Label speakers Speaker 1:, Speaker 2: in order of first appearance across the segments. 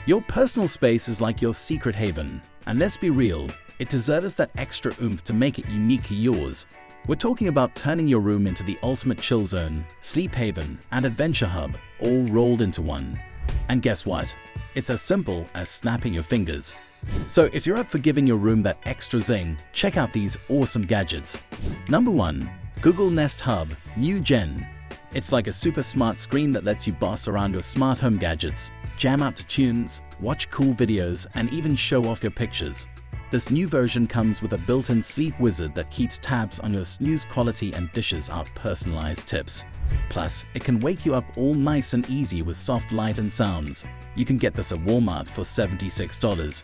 Speaker 1: Your personal space is like your secret haven, and let's be real, it deserves that extra oomph to make it uniquely yours. We're talking about turning your room into the ultimate chill zone, sleep haven, and adventure hub, all rolled into one. And guess what? It's as simple as snapping your fingers. So if you're up for giving your room that extra zing, check out these awesome gadgets. Number 1. Google Nest Hub, New Gen. It's like a super smart screen that lets you boss around your smart home gadgets, jam out to tunes, watch cool videos, and even show off your pictures. This new version comes with a built-in sleep wizard that keeps tabs on your snooze quality and dishes out personalized tips. Plus, it can wake you up all nice and easy with soft light and sounds. You can get this at Walmart for $76.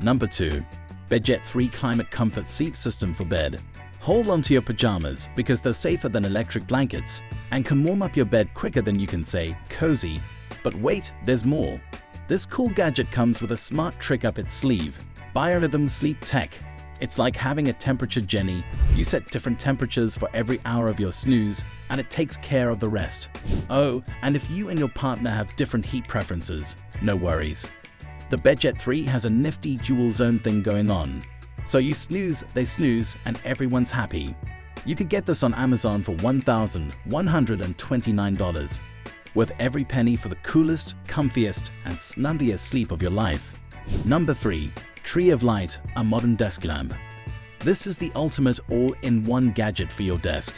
Speaker 1: Number 2. Bedjet 3 Climate Comfort Sleep System for Bed. Hold on to your pajamas because they're safer than electric blankets and can warm up your bed quicker than you can say cozy. But wait, there's more. This cool gadget comes with a smart trick up its sleeve, Biorhythm Sleep Tech. It's like having a temperature Jenny. You set different temperatures for every hour of your snooze, and it takes care of the rest. Oh, and if you and your partner have different heat preferences, no worries. The Bedjet 3 has a nifty dual zone thing going on. So you snooze, they snooze, and everyone's happy. You could get this on Amazon for $1,129. Worth every penny for the coolest, comfiest, and snuggiest sleep of your life. Number 3. Tree of Light, a modern desk lamp. This is the ultimate all-in-one gadget for your desk.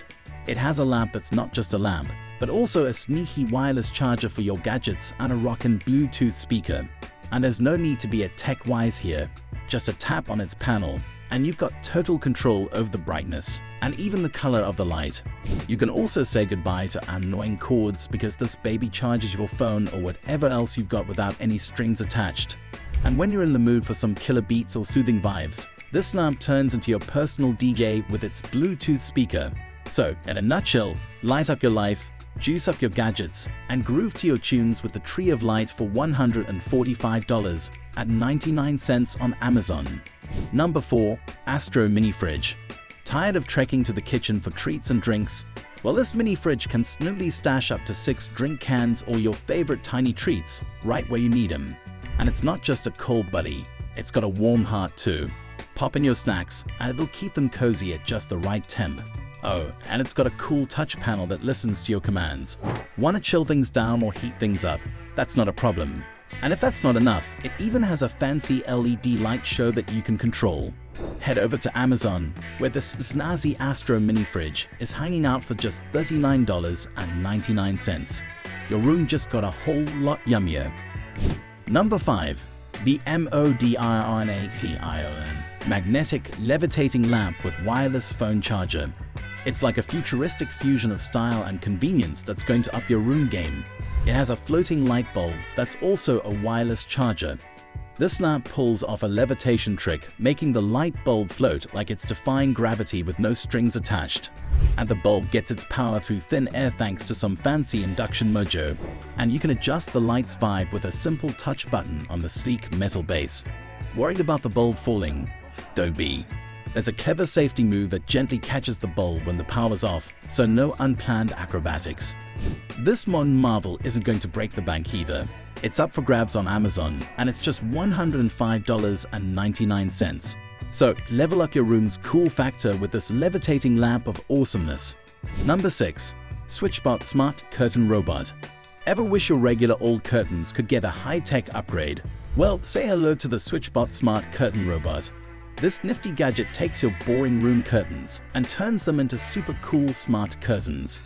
Speaker 1: It has a lamp that's not just a lamp, but also a sneaky wireless charger for your gadgets and a rockin' Bluetooth speaker. And there's no need to be a tech wise here. Just a tap on its panel, and you've got total control over the brightness and even the color of the light. You can also say goodbye to annoying cords because this baby charges your phone or whatever else you've got without any strings attached. And when you're in the mood for some killer beats or soothing vibes, this lamp turns into your personal DJ with its Bluetooth speaker. So, in a nutshell, light up your life, juice up your gadgets, and groove to your tunes with the Tree of Light for $145 at 99 cents on Amazon. Number 4. Astro Mini Fridge. Tired of trekking to the kitchen for treats and drinks? Well, this mini fridge can snugly stash up to 6 drink cans or your favorite tiny treats right where you need them. And it's not just a cold buddy, it's got a warm heart too. Pop in your snacks and it'll keep them cozy at just the right temp. Oh, and it's got a cool touch panel that listens to your commands. Want to chill things down or heat things up? That's not a problem. And if that's not enough, it even has a fancy LED light show that you can control. Head over to Amazon, where this snazzy Astro Mini Fridge is hanging out for just $39.99. Your room just got a whole lot yummier. Number 5. The MODIRNATION Magnetic Levitating Lamp with Wireless Phone Charger. It's like a futuristic fusion of style and convenience that's going to up your room game. It has a floating light bulb that's also a wireless charger. This lamp pulls off a levitation trick, making the light bulb float like it's defying gravity with no strings attached. And the bulb gets its power through thin air thanks to some fancy induction mojo. And you can adjust the light's vibe with a simple touch button on the sleek metal base. Worried about the bulb falling? Don't be. There's a clever safety move that gently catches the bulb when the power's off, so no unplanned acrobatics. This modern marvel isn't going to break the bank either. It's up for grabs on Amazon, and it's just $105.99. So level up your room's cool factor with this levitating lamp of awesomeness. Number 6. SwitchBot Smart Curtain Robot. Ever wish your regular old curtains could get a high-tech upgrade? Well, say hello to the SwitchBot Smart Curtain Robot. This nifty gadget takes your boring room curtains and turns them into super cool smart curtains.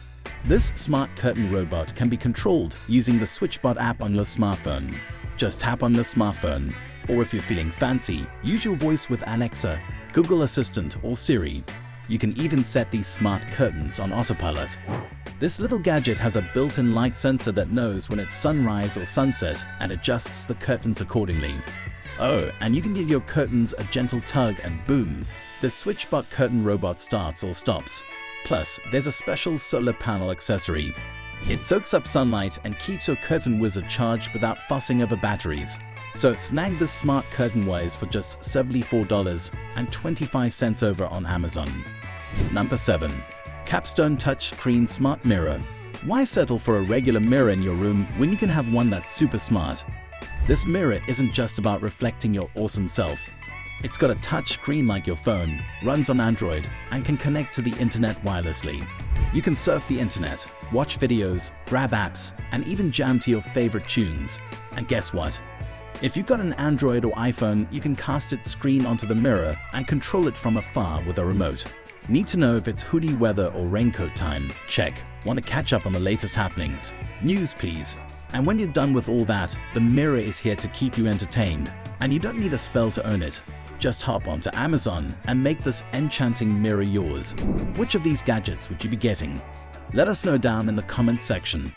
Speaker 1: This smart curtain robot can be controlled using the SwitchBot app on your smartphone. Just tap on your smartphone, or if you're feeling fancy, use your voice with Alexa, Google Assistant, or Siri. You can even set these smart curtains on autopilot. This little gadget has a built-in light sensor that knows when it's sunrise or sunset and adjusts the curtains accordingly. Oh, and you can give your curtains a gentle tug and boom, the SwitchBot curtain robot starts or stops. Plus, there's a special solar panel accessory. It soaks up sunlight and keeps your curtain wizard charged without fussing over batteries. So snag this smart curtain wise for just $74.25 over on Amazon. Number 7. Capstone Touchscreen Smart Mirror. Why settle for a regular mirror in your room when you can have one that's super smart? This mirror isn't just about reflecting your awesome self. It's got a touch screen like your phone, runs on Android, and can connect to the internet wirelessly. You can surf the internet, watch videos, grab apps, and even jam to your favorite tunes. And guess what? If you've got an Android or iPhone, you can cast its screen onto the mirror and control it from afar with a remote. Need to know if it's hoodie weather or raincoat time? Check. Want to catch up on the latest happenings? News, please. And when you're done with all that, the mirror is here to keep you entertained. And you don't need a spell to own it. Just hop onto Amazon and make this enchanting mirror yours. Which of these gadgets would you be getting? Let us know down in the comments section.